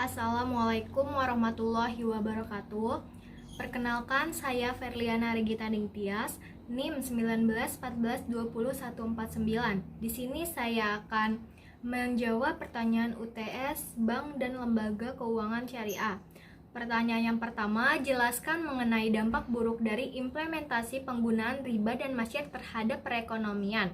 Assalamualaikum warahmatullahi wabarakatuh. Perkenalkan, saya Ferliana Regita Ningtyas, NIM 1914200149. Di sini saya akan menjawab pertanyaan UTS Bank dan Lembaga Keuangan Syariah. Pertanyaan yang pertama, jelaskan mengenai dampak buruk dari implementasi penggunaan riba dan masyir terhadap perekonomian.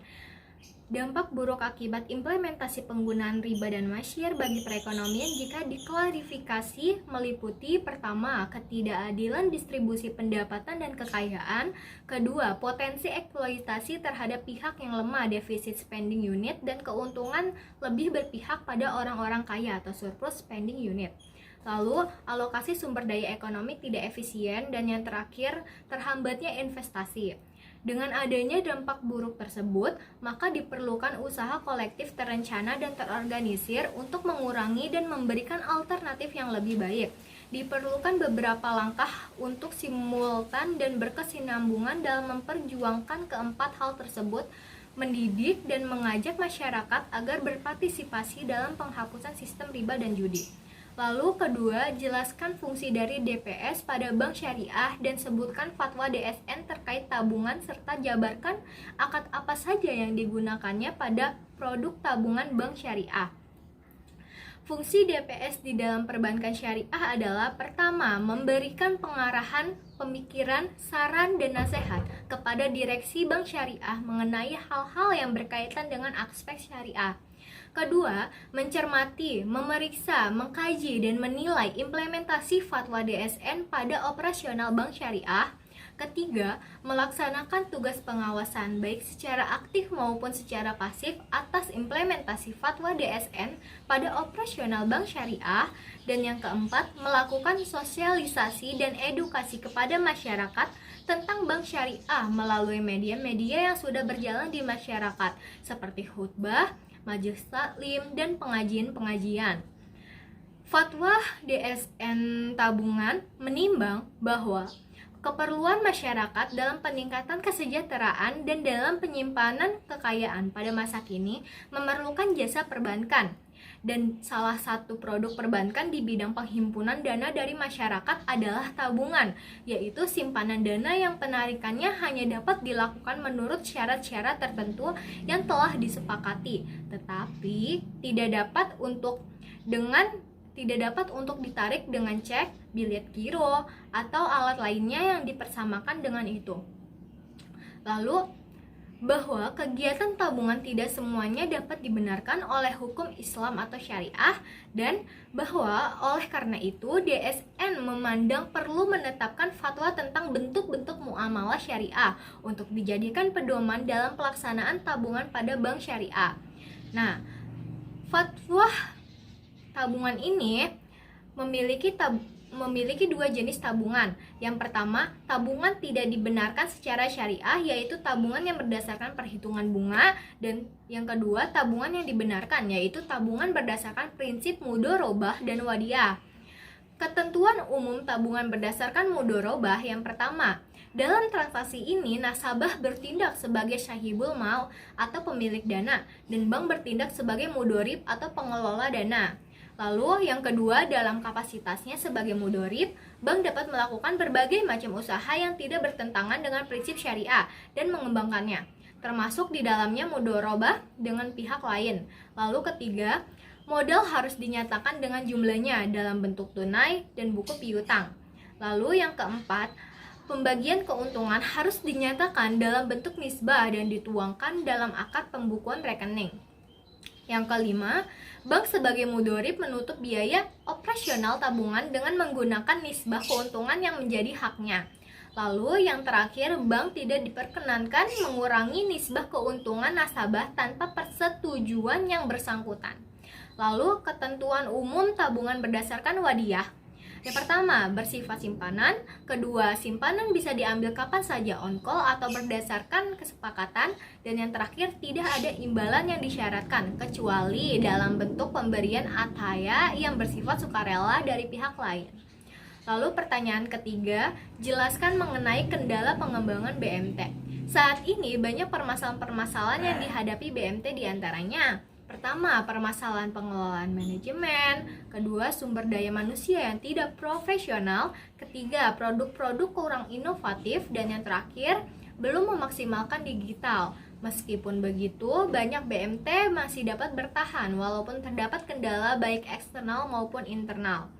Dampak buruk akibat implementasi penggunaan riba dan masyir bagi perekonomian jika diklarifikasi meliputi: pertama, ketidakadilan distribusi pendapatan dan kekayaan; kedua, potensi eksploitasi terhadap pihak yang lemah defisit spending unit dan keuntungan lebih berpihak pada orang-orang kaya atau surplus spending unit; lalu, alokasi sumber daya ekonomi tidak efisien; dan yang terakhir, terhambatnya investasi. Dengan adanya dampak buruk tersebut, maka diperlukan usaha kolektif terencana dan terorganisir untuk mengurangi dan memberikan alternatif yang lebih baik. Diperlukan beberapa langkah untuk simultan dan berkesinambungan dalam memperjuangkan keempat hal tersebut: mendidik dan mengajak masyarakat agar berpartisipasi dalam penghapusan sistem riba dan judi. Lalu kedua, jelaskan fungsi dari DPS pada bank syariah dan sebutkan fatwa DSN terkait tabungan serta jabarkan akad apa saja yang digunakannya pada produk tabungan bank syariah. Fungsi DPS di dalam perbankan syariah adalah: pertama, memberikan pengarahan, pemikiran, saran, dan nasihat kepada direksi bank syariah mengenai hal-hal yang berkaitan dengan aspek syariah. Kedua, mencermati, memeriksa, mengkaji, dan menilai implementasi fatwa DSN pada operasional bank syariah. Ketiga, melaksanakan tugas pengawasan baik secara aktif maupun secara pasif atas implementasi fatwa DSN pada operasional bank syariah. Dan yang keempat, melakukan sosialisasi dan edukasi kepada masyarakat tentang bank syariah melalui media-media yang sudah berjalan di masyarakat seperti khutbah, majelis taklim, dan pengajian-pengajian. Fatwa DSN tabungan menimbang bahwa keperluan masyarakat dalam peningkatan kesejahteraan dan dalam penyimpanan kekayaan pada masa kini memerlukan jasa perbankan. Dan salah satu produk perbankan di bidang penghimpunan dana dari masyarakat adalah tabungan, yaitu simpanan dana yang penarikannya hanya dapat dilakukan menurut syarat-syarat tertentu yang telah disepakati, tetapi tidak dapat untuk ditarik dengan cek, bilet giro, atau alat lainnya yang dipersamakan dengan itu. Lalu, bahwa kegiatan tabungan tidak semuanya dapat dibenarkan oleh hukum Islam atau syariah, dan bahwa oleh karena itu DSN memandang perlu menetapkan fatwa tentang bentuk-bentuk muamalah syariah untuk dijadikan pedoman dalam pelaksanaan tabungan pada bank syariah. Nah, fatwa tabungan ini memiliki dua jenis tabungan. Yang pertama, tabungan tidak dibenarkan secara syariah, yaitu tabungan yang berdasarkan perhitungan bunga. Dan yang kedua, tabungan yang dibenarkan, yaitu tabungan berdasarkan prinsip mudorobah dan wadiah. Ketentuan umum tabungan berdasarkan mudorobah: yang pertama, dalam transaksi ini nasabah bertindak sebagai syahibul mal atau pemilik dana, dan bank bertindak sebagai mudorib atau pengelola dana. Lalu yang kedua, dalam kapasitasnya sebagai mudorib, bank dapat melakukan berbagai macam usaha yang tidak bertentangan dengan prinsip syariah dan mengembangkannya, termasuk di dalamnya mudorobah dengan pihak lain. Lalu ketiga, modal harus dinyatakan dengan jumlahnya dalam bentuk tunai dan buku piutang. Lalu yang keempat, pembagian keuntungan harus dinyatakan dalam bentuk nisbah dan dituangkan dalam akad pembukuan rekening. Yang kelima, bank sebagai mudorib menutup biaya operasional tabungan dengan menggunakan nisbah keuntungan yang menjadi haknya. Lalu yang terakhir, bank tidak diperkenankan mengurangi nisbah keuntungan nasabah tanpa persetujuan yang bersangkutan. Lalu ketentuan umum tabungan berdasarkan wadiah: yang pertama, bersifat simpanan. Kedua, simpanan bisa diambil kapan saja on call atau berdasarkan kesepakatan. Dan yang terakhir, tidak ada imbalan yang disyaratkan kecuali dalam bentuk pemberian ataya yang bersifat sukarela dari pihak lain. Lalu pertanyaan ketiga, jelaskan mengenai kendala pengembangan BMT. Saat ini banyak permasalahan-permasalahan yang dihadapi BMT, diantaranya Pertama, permasalahan pengelolaan manajemen. Kedua, sumber daya manusia yang tidak profesional. Ketiga, produk-produk kurang inovatif. Dan yang terakhir, belum memaksimalkan digital. Meskipun begitu, banyak BMT masih dapat bertahan walaupun terdapat kendala baik eksternal maupun internal.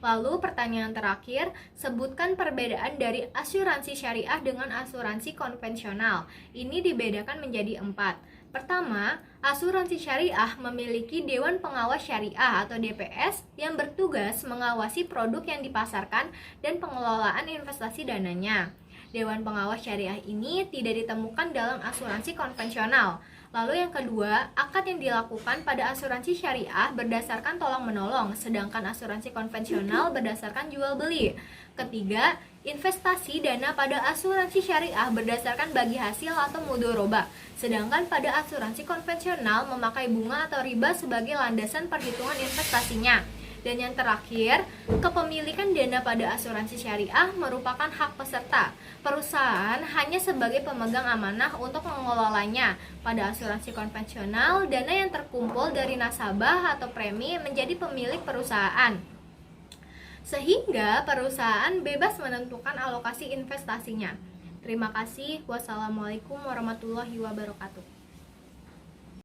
Lalu pertanyaan terakhir, sebutkan perbedaan dari asuransi syariah dengan asuransi konvensional. Ini dibedakan menjadi 4. Pertama, asuransi syariah memiliki Dewan Pengawas Syariah atau DPS yang bertugas mengawasi produk yang dipasarkan dan pengelolaan investasi dananya. Dewan Pengawas Syariah ini tidak ditemukan dalam asuransi konvensional. Lalu yang kedua, akad yang dilakukan pada asuransi syariah berdasarkan tolong-menolong, sedangkan asuransi konvensional berdasarkan jual-beli. Ketiga, investasi dana pada asuransi syariah berdasarkan bagi hasil atau mudhorobah, sedangkan pada asuransi konvensional memakai bunga atau riba sebagai landasan perhitungan investasinya. Dan yang terakhir, kepemilikan dana pada asuransi syariah merupakan hak peserta. Perusahaan hanya sebagai pemegang amanah untuk mengelolanya. Pada asuransi konvensional, dana yang terkumpul dari nasabah atau premi menjadi pemilik perusahaan. Sehingga perusahaan bebas menentukan alokasi investasinya. Terima kasih. Wassalamualaikum warahmatullahi wabarakatuh.